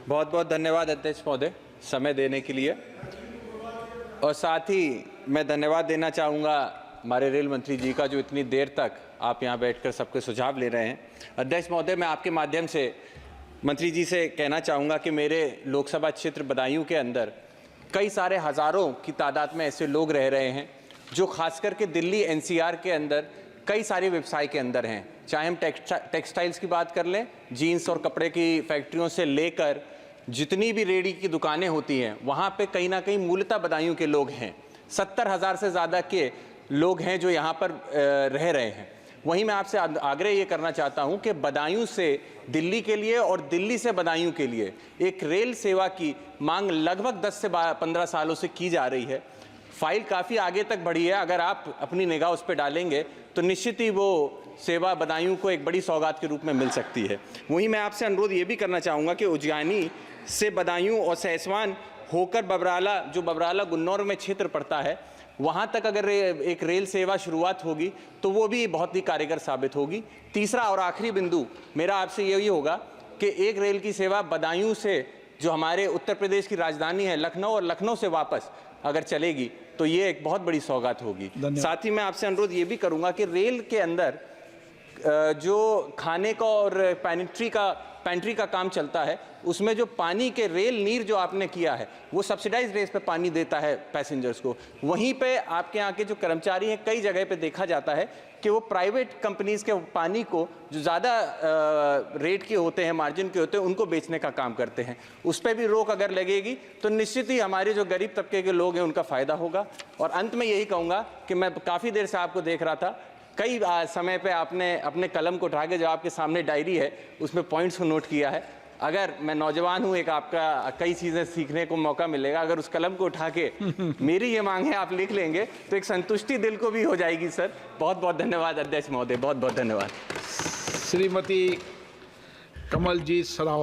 बहुत बहुत धन्यवाद अध्यक्ष महोदय समय देने के लिए। और साथ ही मैं धन्यवाद देना चाहूँगा हमारे रेल मंत्री जी का, जो इतनी देर तक आप यहाँ बैठकर सबके सुझाव ले रहे हैं। अध्यक्ष महोदय, मैं आपके माध्यम से मंत्री जी से कहना चाहूँगा कि मेरे लोकसभा क्षेत्र बदायूं के अंदर कई सारे हज़ारों की तादाद में ऐसे लोग रह रहे हैं जो खास करके दिल्ली एनसीआर के अंदर कई सारे व्यवसाय के अंदर हैं। चाहे हम टेक्सटाइल्स की बात कर लें, जीन्स और कपड़े की फैक्ट्रियों से लेकर जितनी भी रेडी की दुकानें होती हैं, वहाँ पे कहीं ना कहीं मूलतः बदायूं के लोग हैं। 70,000 से ज़्यादा के लोग हैं जो यहाँ पर रह रहे हैं। वहीं मैं आपसे आग्रह ये करना चाहता हूँ कि बदायूं से दिल्ली के लिए और दिल्ली से बदायूं के लिए एक रेल सेवा की मांग लगभग 10 से 15 सालों से की जा रही है। फाइल काफ़ी आगे तक बढ़ी है। अगर आप अपनी निगाह उस पर डालेंगे तो निश्चित ही वो सेवा बदायूं को एक बड़ी सौगात के रूप में मिल सकती है। वहीं मैं आपसे अनुरोध ये भी करना चाहूँगा कि उज्जैनी से बदायूं और सहसवान होकर बबराला, जो बबराला गुन्नौर में क्षेत्र पड़ता है, वहाँ तक अगर एक रेल सेवा शुरुआत होगी तो वो भी बहुत ही कारगर साबित होगी। तीसरा और आखिरी बिंदु मेरा आपसे यही होगा कि एक रेल की सेवा बदायूं से, जो हमारे उत्तर प्रदेश की राजधानी है लखनऊ, और लखनऊ से वापस अगर चलेगी तो ये एक बहुत बड़ी सौगात होगी। साथ ही मैं आपसे अनुरोध ये भी करूँगा कि रेल के अंदर जो खाने का और पेंट्री का काम चलता है, उसमें जो पानी के रेल नीर जो आपने किया है, वो सब्सिडाइज रेट पे पानी देता है पैसेंजर्स को। वहीं पे आपके यहाँ के जो कर्मचारी हैं, कई जगह पे देखा जाता है कि वो प्राइवेट कंपनीज के पानी को, जो ज़्यादा रेट के होते हैं, मार्जिन के होते हैं, उनको बेचने का काम करते हैं। उस पर भी रोक अगर लगेगी तो निश्चित ही हमारे जो गरीब तबके के लोग हैं उनका फ़ायदा होगा। और अंत में यही कहूँगा कि मैं काफ़ी देर से आपको देख रहा था, कई समय पे आपने अपने कलम को उठा के, जो आपके सामने डायरी है उसमें पॉइंट्स को नोट किया है। अगर मैं नौजवान हूँ, एक आपका कई चीज़ें सीखने को मौका मिलेगा। अगर उस कलम को उठा के मेरी ये मांग है आप लिख लेंगे तो एक संतुष्टि दिल को भी हो जाएगी। सर बहुत बहुत धन्यवाद अध्यक्ष महोदय, बहुत बहुत धन्यवाद। श्रीमती कमलजीत सरावत।